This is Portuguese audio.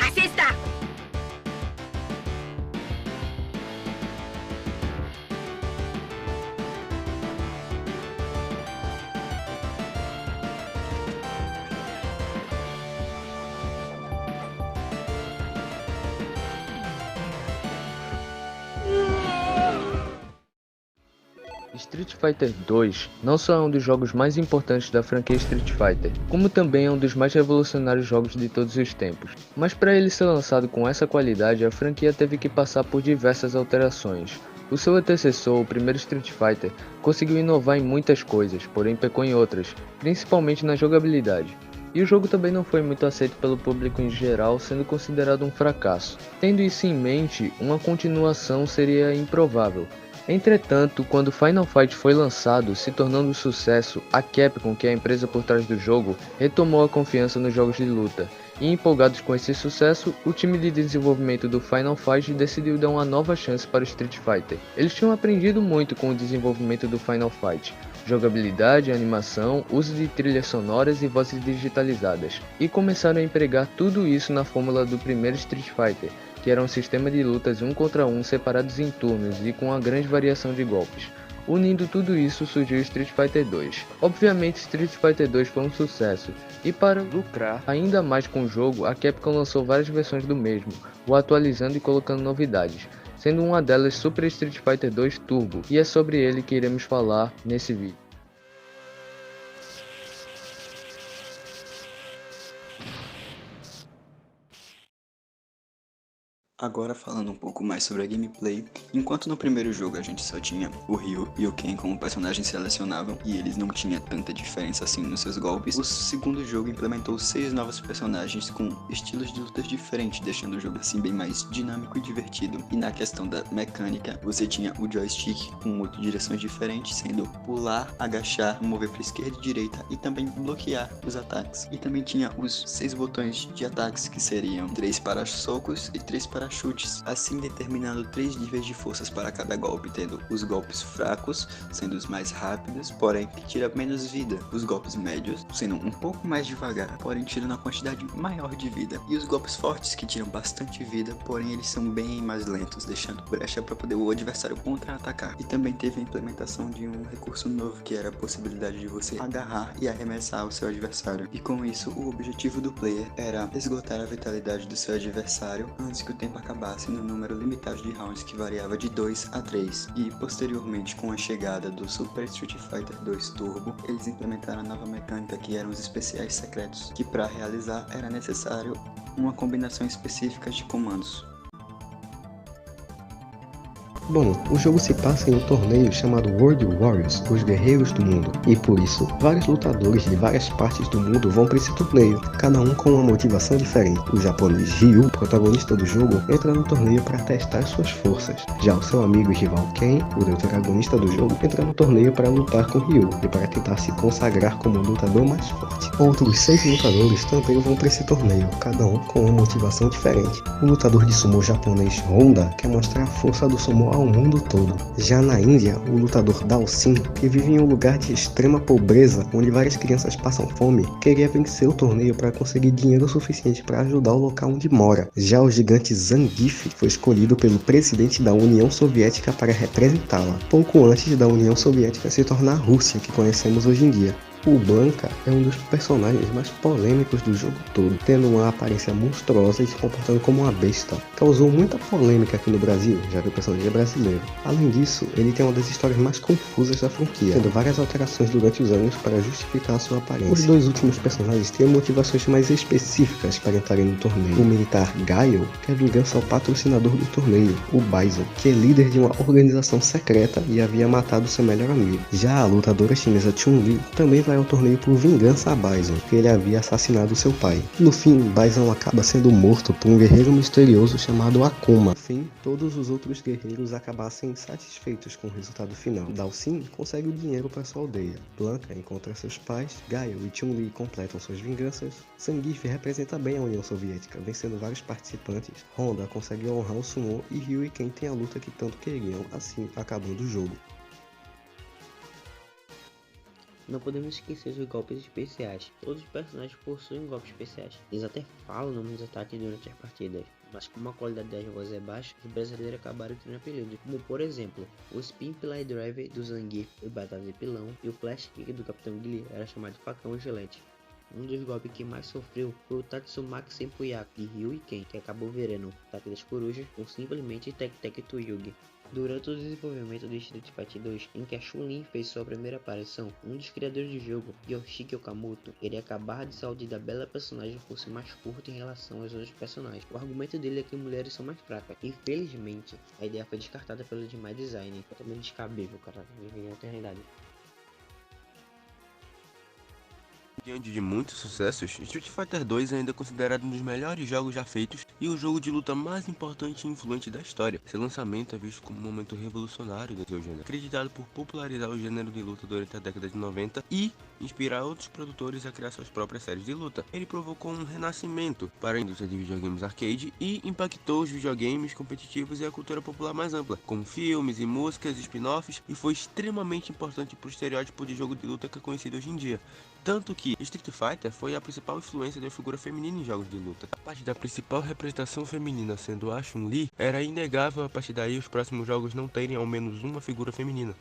Assista! Street Fighter 2 não só é um dos jogos mais importantes da franquia Street Fighter, como também é um dos mais revolucionários jogos de todos os tempos. Mas para ele ser lançado com essa qualidade, a franquia teve que passar por diversas alterações. O seu antecessor, o primeiro Street Fighter, conseguiu inovar em muitas coisas, porém pecou em outras, principalmente na jogabilidade. E o jogo também não foi muito aceito pelo público em geral, sendo considerado um fracasso. Tendo isso em mente, uma continuação seria improvável. Entretanto, quando Final Fight foi lançado, se tornando um sucesso, a Capcom, que é a empresa por trás do jogo, retomou a confiança nos jogos de luta. E empolgados com esse sucesso, o time de desenvolvimento do Final Fight decidiu dar uma nova chance para o Street Fighter. Eles tinham aprendido muito com o desenvolvimento do Final Fight: jogabilidade, animação, uso de trilhas sonoras e vozes digitalizadas, e começaram a empregar tudo isso na fórmula do primeiro Street Fighter, que era um sistema de lutas 1 contra 1 separados em turnos e com uma grande variação de golpes. Unindo tudo isso, surgiu Street Fighter 2. Obviamente, Street Fighter 2 foi um sucesso, e para lucrar ainda mais com o jogo, a Capcom lançou várias versões do mesmo, o atualizando e colocando novidades, sendo uma delas Super Street Fighter 2 Turbo, e é sobre ele que iremos falar nesse vídeo. Agora falando um pouco mais sobre a gameplay, enquanto no primeiro jogo a gente só tinha o Ryu e o Ken como personagens selecionáveis e eles não tinham tanta diferença assim nos seus golpes, o segundo jogo implementou 6 novos personagens com estilos de lutas diferentes, deixando o jogo assim bem mais dinâmico e divertido. E na questão da mecânica, você tinha o joystick com 8 direções diferentes, sendo pular, agachar, mover para esquerda e direita e também bloquear os ataques. E também tinha os 6 botões de ataques, que seriam 3 para socos e 3 para chutes, assim determinando 3 níveis de forças para cada golpe, tendo os golpes fracos, sendo os mais rápidos, porém que tira menos vida, os golpes médios, sendo um pouco mais devagar, porém tirando a quantidade maior de vida, e os golpes fortes, que tiram bastante vida, porém eles são bem mais lentos, deixando brecha para poder o adversário contra-atacar. E também teve a implementação de um recurso novo, que era a possibilidade de você agarrar e arremessar o seu adversário, e com isso o objetivo do player era esgotar a vitalidade do seu adversário antes que o tempo acabasse no número limitado de rounds, que variava de 2 a 3. E posteriormente, com a chegada do Super Street Fighter 2 Turbo, eles implementaram a nova mecânica, que eram os especiais secretos, que para realizar era necessário uma combinação específica de comandos. Bom, o jogo se passa em um torneio chamado World Warriors, os Guerreiros do Mundo, e por isso, vários lutadores de várias partes do mundo vão para esse torneio, cada um com uma motivação diferente. O japonês Ryu, protagonista do jogo, entra no torneio para testar suas forças. Já o seu amigo e rival Ken, o protagonista do jogo, entra no torneio para lutar com Ryu, e para tentar se consagrar como o lutador mais forte. Outros 6 lutadores também vão para esse torneio, cada um com uma motivação diferente. O lutador de sumo japonês Honda quer mostrar a força do sumo ao mundo todo. Já na Índia, o lutador Dalsin, que vive em um lugar de extrema pobreza, onde várias crianças passam fome, queria vencer o torneio para conseguir dinheiro suficiente para ajudar o local onde mora. Já o gigante Zangief foi escolhido pelo presidente da União Soviética para representá-la, pouco antes da União Soviética se tornar a Rússia que conhecemos hoje em dia. O Blanka é um dos personagens mais polêmicos do jogo todo, tendo uma aparência monstruosa e se comportando como uma besta. Causou muita polêmica aqui no Brasil, já que o personagem é brasileiro. Além disso, ele tem uma das histórias mais confusas da franquia, tendo várias alterações durante os anos para justificar a sua aparência. Os 2 últimos personagens têm motivações mais específicas para entrarem no torneio. O militar Gaio quer vingança ao patrocinador do torneio, o Bison, que é líder de uma organização secreta e havia matado seu melhor amigo. Já a lutadora chinesa Chun-Li também vai ao torneio por vingança a Bison, que ele havia assassinado seu pai. No fim, Bison acaba sendo morto por um guerreiro misterioso chamado Akuma. No fim, todos os outros guerreiros acabassem satisfeitos com o resultado final. Dalsin consegue o dinheiro para sua aldeia. Blanka encontra seus pais, Gaio e Chun-Li completam suas vinganças. Zangief representa bem a União Soviética, vencendo vários participantes. Honda consegue honrar o sumo e Ryu e Ken têm a luta que tanto queriam, assim acabando o jogo. Não podemos esquecer os golpes especiais. Todos os personagens possuem golpes especiais. Eles até falam o nome dos ataques durante as partidas, mas como a qualidade das vozes é baixa, os brasileiros acabaram tendo apelidos, como por exemplo, o Spin Play Drive do Zangief e Batalha de Pilão, e o Flash Kick do Capitão Guilherme era chamado de Facão e Gilete. Um dos golpes que mais sofreu foi o Tatsumaki Senpuyaku de Ryu e Ken, que acabou virando o Ataque das Corujas ou simplesmente Tek Tek to Yugi. Durante o desenvolvimento do Street Fighter 2, em que a Chun-Li fez sua primeira aparição, um dos criadores do jogo, Yoshiki Okamoto, queria que a barra de saúde da bela personagem fosse mais curta em relação aos outros personagens. O argumento dele é que mulheres são mais fracas. Infelizmente, a ideia foi descartada pelo demais design, totalmente descabível, cara, viver na eternidade. Diante de muitos sucessos, Street Fighter 2 é ainda considerado um dos melhores jogos já feitos e o jogo de luta mais importante e influente da história. Seu lançamento é visto como um momento revolucionário do seu gênero, acreditado por popularizar o gênero de luta durante a década de 90 e inspirar outros produtores a criar suas próprias séries de luta. Ele provocou um renascimento para a indústria de videogames arcade e impactou os videogames competitivos e a cultura popular mais ampla, com filmes e músicas, spin-offs, e foi extremamente importante para o estereótipo de jogo de luta que é conhecido hoje em dia. Tanto que Street Fighter foi a principal influência da figura feminina em jogos de luta. A parte da principal representação feminina sendo a Chun-Li, era inegável a partir daí os próximos jogos não terem ao menos uma figura feminina.